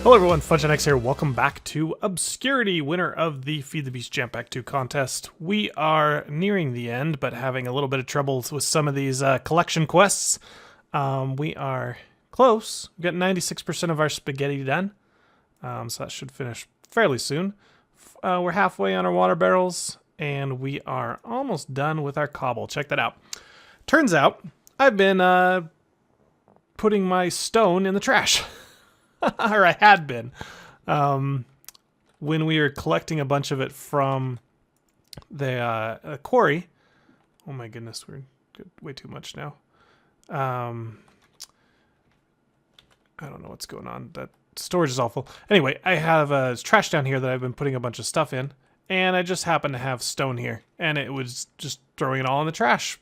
Hello everyone, FudgeNX here. Welcome back to Obscurity, winner of the Feed the Beast Jampacked 2 contest. We are nearing the end, but having a little bit of trouble with some of these collection quests. We are close. We've got 96% of our spaghetti done, so that should finish fairly soon. We're halfway on our water barrels, and we are almost done with our cobble. Check that out. Turns out, I've been putting my stone in the trash. Or I had been. When we were collecting a bunch of it from the quarry. Oh my goodness, we're way too much now. I don't know what's going on. That storage is awful. Anyway, I have trash down here that I've been putting a bunch of stuff in. And I just happened to have stone here. And it was just throwing it all in the trash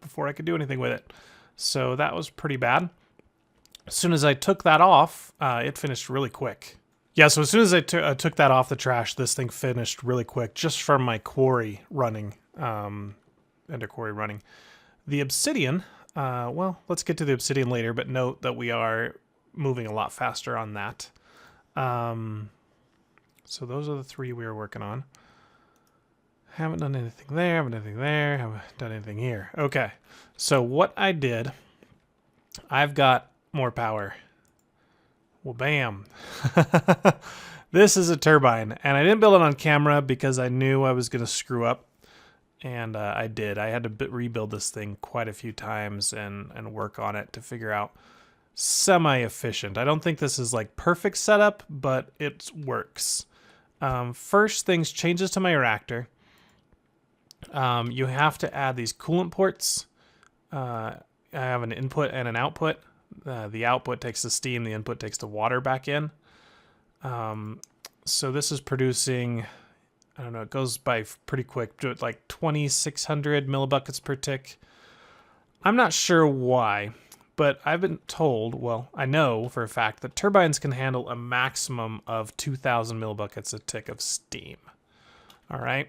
before I could do anything with it. So that was pretty bad. As soon as I took that off, it finished really quick. Yeah, so as soon as I took that off the trash, this thing finished really quick, just from my quarry running, ender quarry running. The obsidian, well, let's get to the obsidian later, but note that we are moving a lot faster on that. So those are the three we were working on. Haven't done anything there, haven't done anything there, haven't done anything here. Okay, so what I did, I've got more power. Well, bam. This is a turbine, and I didn't build it on camera because I knew I was going to screw up, and I did. I had to rebuild this thing quite a few times and work on it to figure out semi-efficient. I don't think this is like perfect setup, but it works. First things, changes to my reactor. You have to add these coolant ports. I have an input and an output. The output takes the steam, the input takes the water back in. So this is producing, I don't know, it goes by pretty quick, like 2,600 millibuckets per tick. I'm not sure why, but I've been told, well, I know for a fact that turbines can handle a maximum of 2,000 millibuckets a tick of steam. All right.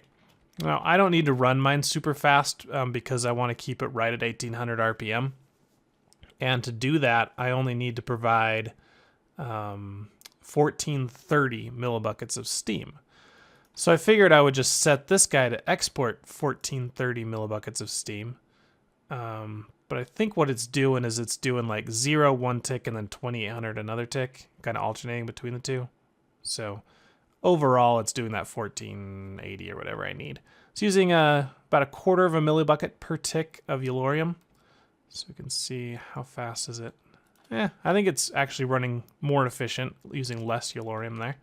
Now, I don't need to run mine super fast because I want to keep it right at 1,800 RPM. And to do that, I only need to provide 1430 millibuckets of steam. So I figured I would just set this guy to export 1430 millibuckets of steam. But I think what it's doing is it's doing like 0 one tick and then 2800 another tick, kind of alternating between the two. So overall, it's doing that 1480 or whatever I need. It's using about 1/4 of a millibucket per tick of yellorium. So we can see how fast is it. I think it's actually running more efficient using less yellorium there.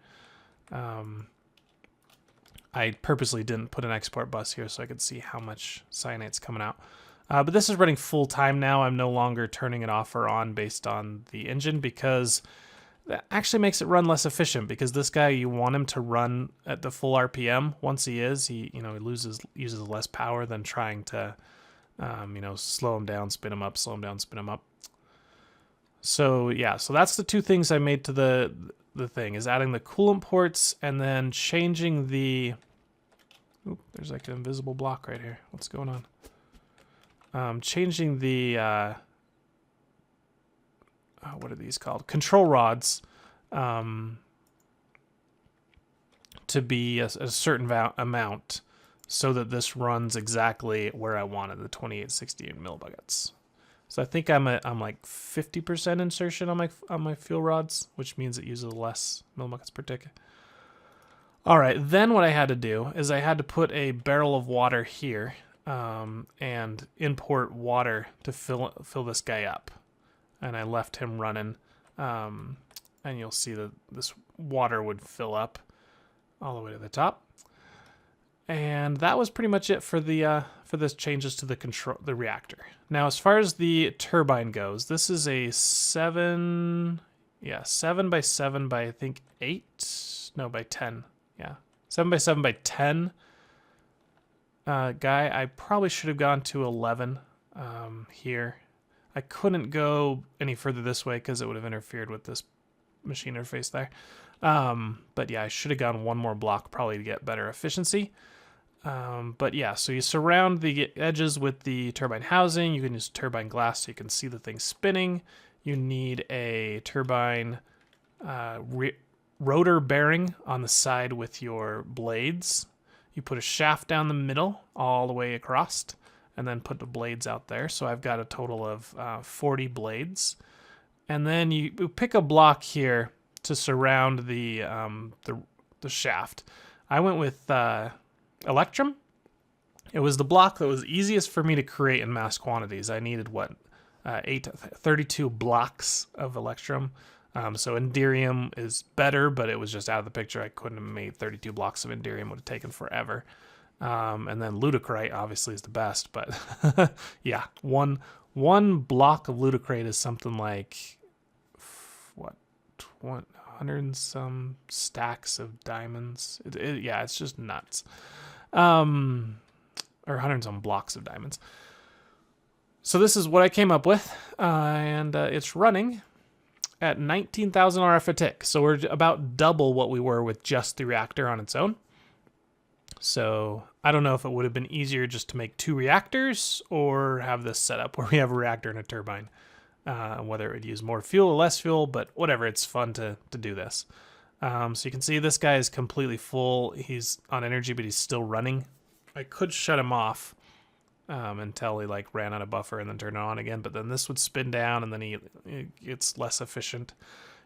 I purposely didn't put an export bus here so I could see how much cyanate's coming out. But this is running full time now. I'm no longer turning it off or on based on the engine because that actually makes it run less efficient because this guy, you want him to run at the full RPM. Once he is, he uses less power than trying to slow him down, spin him up, slow him down, spin him up. So yeah, so that's the two things I made to the thing, is adding the coolant ports and then changing the, oop, there's like an invisible block right here. What's going on? Changing the, what are these called? Control rods, to be a certain amount, so that this runs exactly where I wanted, the 2860 millibuckets. So I think I'm like 50% insertion on my fuel rods, which means it uses less millibuckets per tick. All right, then what I had to do is I had to put a barrel of water here and import water to fill this guy up. And I left him running, and you'll see that this water would fill up all the way to the top. And that was pretty much it for the this changes to the reactor. Now, as far as the turbine goes, this is a 7 by 7 by I think 8, no, by 10, yeah, 7 by 7 by 10 guy. I probably should have gone to 11 here. I couldn't go any further this way because it would have interfered with this machine interface there. But yeah, I should have gone one more block probably to get better efficiency. But yeah, so you surround the edges with the turbine housing. You can use turbine glass so you can see the thing spinning. You need a turbine rotor bearing on the side with your blades. You put a shaft down the middle all the way across, and then put the blades out there. So I've got a total of 40 blades. And then you pick a block here to surround the shaft. I went with Electrum. It was the block that was easiest for me to create in mass quantities. I needed 32 blocks of Electrum. So Enderium is better, but it was just out of the picture. I couldn't have made 32 blocks of Enderium. Would have taken forever. And then Ludicrate obviously is the best, but yeah, one block of Ludicrate is something like what, 100 and some stacks of diamonds. Yeah, it's just nuts. Or 100 and some blocks of diamonds. So this is what I came up with, and it's running at 19,000 RF a tick. So we're about double what we were with just the reactor on its own. So I don't know if it would have been easier just to make 2 reactors or have this set up where we have a reactor and a turbine. Whether it would use more fuel or less fuel, but whatever, it's fun to do this. So you can see this guy is completely full. He's on energy, but he's still running. I could shut him off until he like ran out of buffer and then turn it on again, but then this would spin down and then it's less efficient.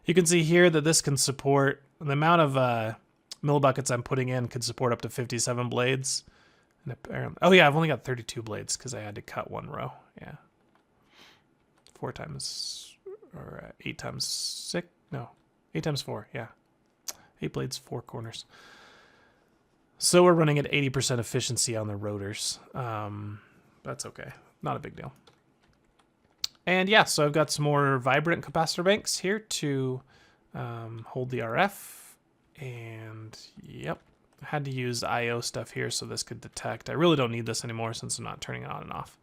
You can see here that this can support the amount of millibuckets I'm putting in could support up to 57 blades. And apparently, oh yeah, I've only got 32 blades because I had to cut 1 row. Yeah. 4 times, or 8 times 6, no, 8 times 4, yeah. 8 blades, 4 corners. So we're running at 80% efficiency on the rotors. That's okay, not a big deal. And yeah, so I've got some more vibrant capacitor banks here to hold the RF. And yep, I had to use IO stuff here so this could detect. I really don't need this anymore since I'm not turning it on and off.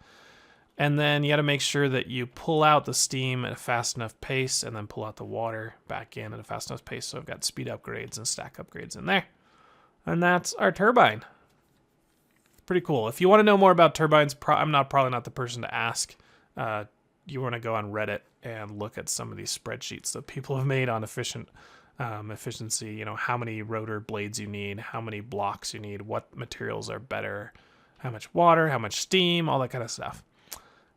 And then you got to make sure that you pull out the steam at a fast enough pace and then pull out the water back in at a fast enough pace. So I've got speed upgrades and stack upgrades in there. And that's our turbine. Pretty cool. If you want to know more about turbines, I'm probably not the person to ask. You want to go on Reddit and look at some of these spreadsheets that people have made on efficiency, you know, how many rotor blades you need, how many blocks you need, what materials are better, how much water, how much steam, all that kind of stuff.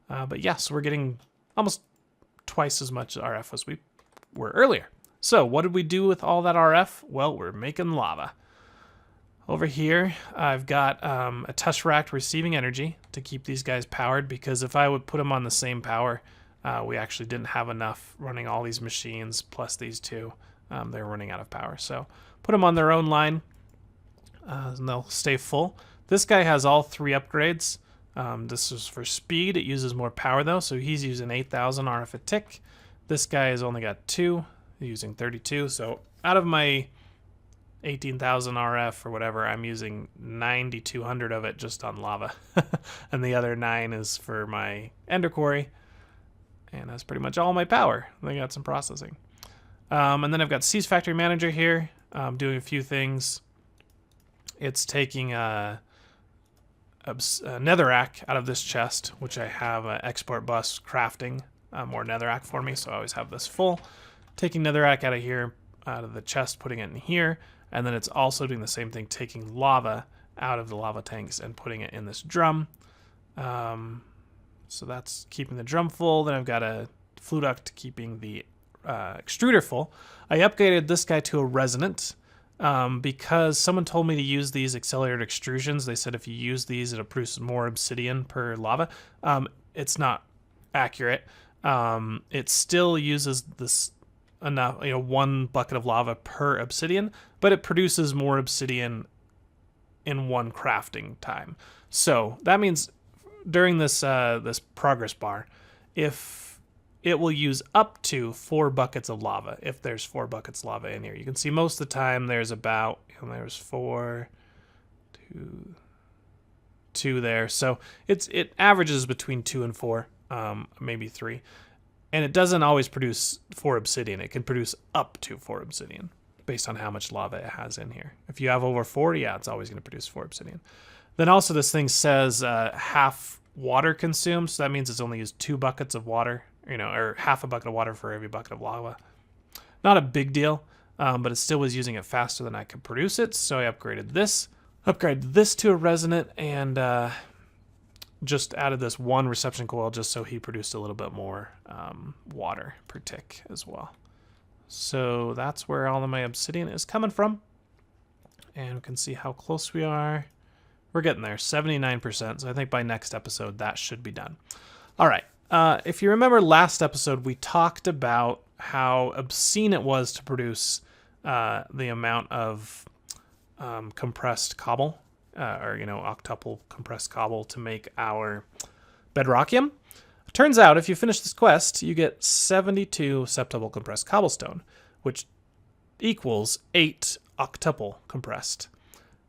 But yeah, so we're getting almost twice as much RF as we were earlier. So what did we do with all that RF? Well, we're making lava. Over here, I've got a tesseract receiving energy to keep these guys powered, because if I would put them on the same power, we actually didn't have enough running all these machines plus these 2. They're running out of power. So put them on their own line and they'll stay full. This guy has all 3 upgrades. This is for speed. It uses more power though. So he's using 8,000 RF a tick. This guy has only got 2, using 32. So out of my 18,000 RF or whatever, I'm using 9,200 of it just on lava. And the other 9 is for my ender quarry. And that's pretty much all my power. I got some processing. And then I've got Cease Factory Manager here, doing a few things. It's taking a netherrack out of this chest, which I have an export bus crafting more netherrack for me, so I always have this full. Taking netherrack out of here, out of the chest, putting it in here, and then it's also doing the same thing, taking lava out of the lava tanks and putting it in this drum. So that's keeping the drum full. Then I've got a flue duct keeping the extruder full. I upgraded this guy to a resonant because someone told me to use these accelerated extrusions. They said if you use these, it'll produce more obsidian per lava. It's not accurate. It still uses this enough, 1 bucket of lava per obsidian, but it produces more obsidian in 1 crafting time. So that means during this this progress bar, if it will use up to 4 buckets of lava, if there's 4 buckets of lava in here. You can see most of the time there's about, there's 4, 2 there. So it averages between 2 and 4, maybe 3. And it doesn't always produce 4 obsidian. It can produce up to 4 obsidian based on how much lava it has in here. If you have over 4, yeah, it's always going to produce 4 obsidian. Then also this thing says half water consumed, so that means it's only used 2 buckets of water, or half a bucket of water for every bucket of lava. Not a big deal. but it still was using it faster than I could produce it, so I upgraded this to a resonant, and just added this one reception coil just so he produced a little bit more water per tick as well. So that's where all of my obsidian is coming from. And we can see how close we are. We're getting there, 79%. So I think by next episode, that should be done. All right. If you remember last episode, we talked about how obscene it was to produce the amount of compressed cobble, or, octuple compressed cobble to make our bedrockium. Turns out, if you finish this quest, you get 72 septuple compressed cobblestone, which equals 8 octuple compressed.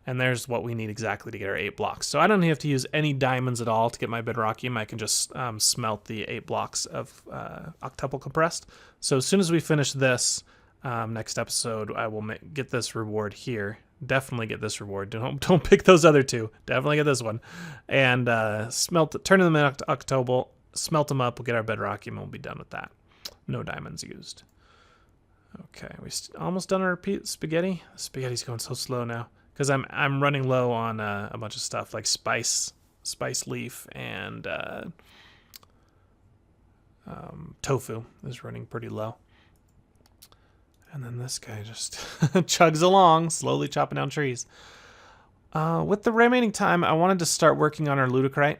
And there's what we need exactly to get our 8 blocks. So I don't have to use any diamonds at all to get my bedrockium. I can just smelt the 8 blocks of octuple compressed. So as soon as we finish this next episode, I will get this reward here. Definitely get this reward. Don't pick those other two. Definitely get this one. And turn them into octuple, smelt them up. We'll get our bedrockium and we'll be done with that. No diamonds used. Okay, we almost done our spaghetti. Spaghetti's going so slow now because I'm running low on a bunch of stuff like spice leaf, and tofu is running pretty low. And then this guy just chugs along, slowly chopping down trees. With the remaining time, I wanted to start working on our ludocrite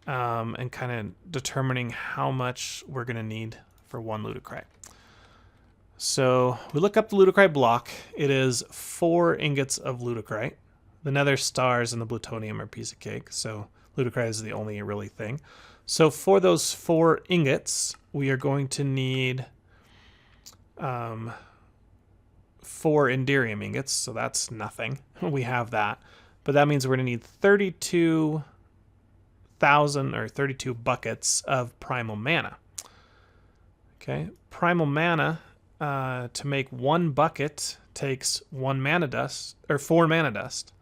and kind of determining how much we're going to need for one ludocrite. So we look up the ludocrite block. It is 4 ingots of ludocrite. The nether stars and the plutonium are a piece of cake, so ludocrite is the only really thing. So for those 4 ingots, we are going to need 4 Enderium ingots, so that's nothing. We have that. But that means we're going to need 32,000 or 32 buckets of primal mana. Okay, primal mana, to make 1 bucket takes 1 mana dust, or 4 mana dust.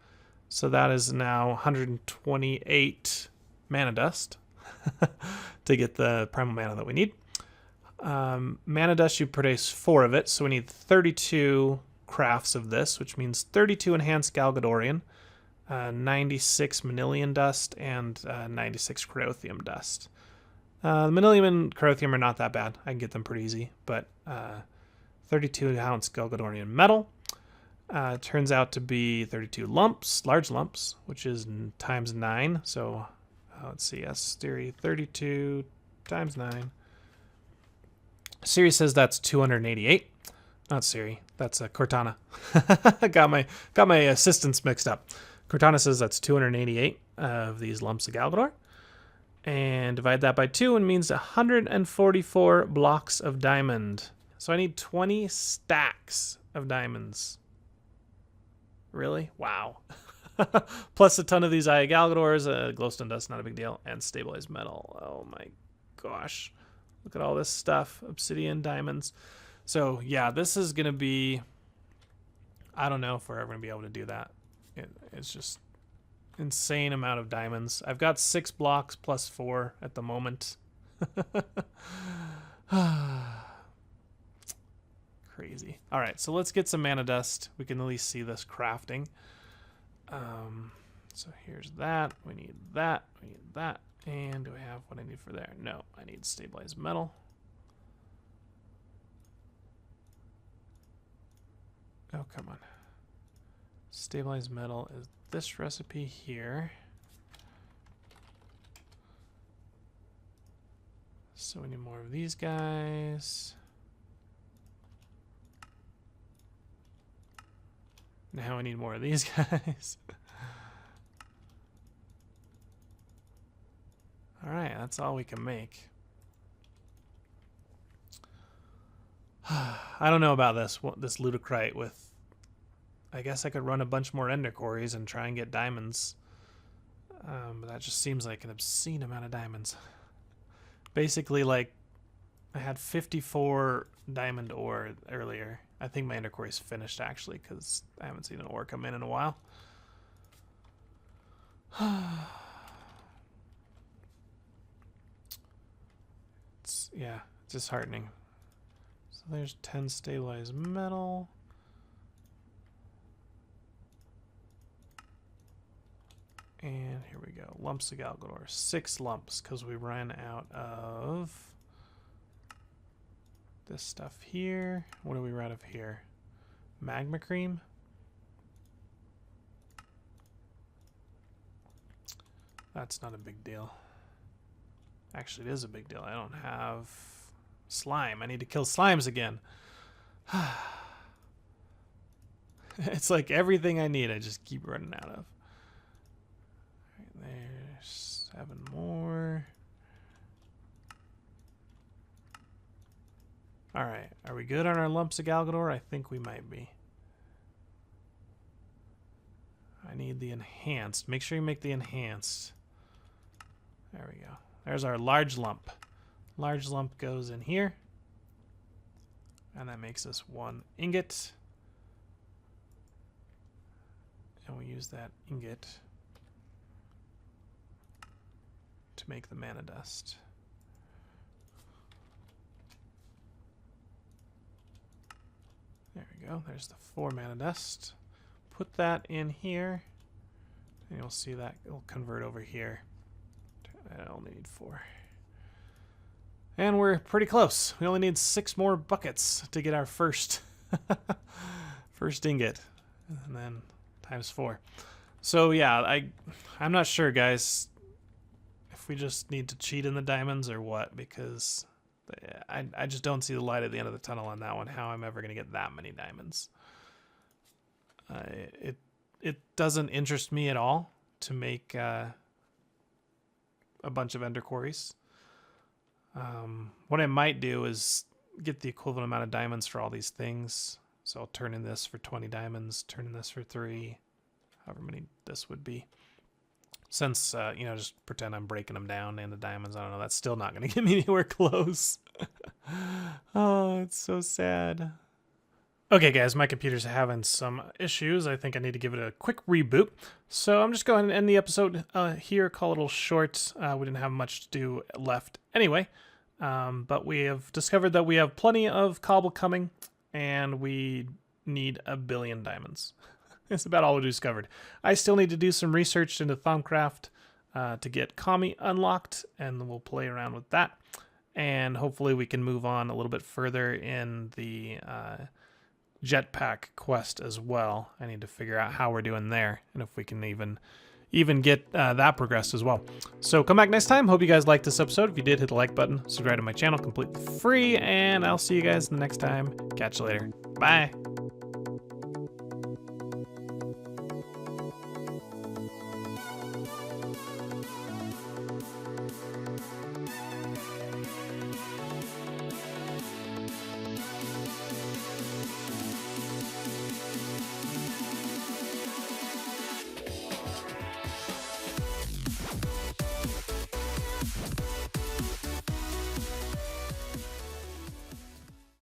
So that is now 128 mana dust to get the primal mana that we need. Mana dust, you produce 4 of it, so we need 32 crafts of this, which means 32 enhanced Galgadorian, 96 Manilian dust, and 96 Crothium dust. The Manilium and Crothium are not that bad. I can get them pretty easy, but 32 ounce Galgadorian metal. Turns out to be 32 lumps, large lumps, which is times 9. So let's see, S theory 32 times 9. Siri says that's 288. Not Siri, that's Cortana. got my assistants mixed up. Cortana says that's 288 of these lumps of Galgador. And divide that by 2 and means 144 blocks of diamond. So I need 20 stacks of diamonds. Really? Wow. Plus a ton of these Aya Galgadors, glowstone dust, not a big deal, and stabilized metal. Oh my gosh. Look at all this stuff. Obsidian, diamonds. So yeah, this is going to be, I don't know if we're ever going to be able to do that. It's just insane amount of diamonds. I've got 6 blocks plus 4 at the moment. Crazy. All right, so let's get some mana dust. We can at least see this crafting. So here's that. We need that. We need that. And do I have what I need for there? No, I need stabilized metal. Oh, come on. Stabilized metal is this recipe here. So we need more of these guys. Now I need more of these guys. All right, that's all we can make. I don't know about this ludocrite with... I guess I could run a bunch more ender quarries and try and get diamonds. But that just seems like an obscene amount of diamonds. Basically, like, I had 54 diamond ore earlier. I think my ender quarry's finished, actually, because I haven't seen an ore come in a while. It's disheartening. So there's 10 stabilized metal. And here we go. Lumps of Galgador. 6 lumps because we ran out of this stuff here. What do we run out of here? Magma cream. That's not a big deal. Actually, it is a big deal. I don't have slime. I need to kill slimes again. It's like everything I need, I just keep running out of. All right, there's 7 more. All right, are we good on our lumps of Galgador? I think we might be. I need the enhanced. Make sure you make the enhanced. There we go. There's our large lump. Large lump goes in here. And that makes us 1 ingot. And we use that ingot to make the mana dust. There we go. There's the 4 mana dust. Put that in here. And you'll see that it'll convert over here. I only need 4. And we're pretty close. We only need 6 more buckets to get our first first ingot. And then times 4. So yeah, I'm not sure, guys, if we just need to cheat in the diamonds or what, because I just don't see the light at the end of the tunnel on that one, how I'm ever going to get that many diamonds. It doesn't interest me at all to make a bunch of ender quarries. What I might do is get the equivalent amount of diamonds for all these things. So I'll turn in this for 20 diamonds, turn in this for 3, however many this would be. Since, you know, just pretend I'm breaking them down into diamonds. I don't know, that's still not going to get me anywhere close. Oh, it's so sad. Okay, guys, my computer's having some issues. I think I need to give it a quick reboot. So I'm just going to end the episode here, call it a little short. We didn't have much to do left anyway. But we have discovered that we have plenty of cobble coming, and we need 1 billion diamonds. That's about all we discovered. I still need to do some research into Thaumcraft to get Kami unlocked, and we'll play around with that. And hopefully we can move on a little bit further in the Jetpack quest as well. I need to figure out how we're doing there, and if we can even get that progressed as well. So come back next time. Hope you guys liked this episode. If you did, hit the like button, subscribe to my channel, completely free, and I'll see you guys next time. Catch you later. Bye.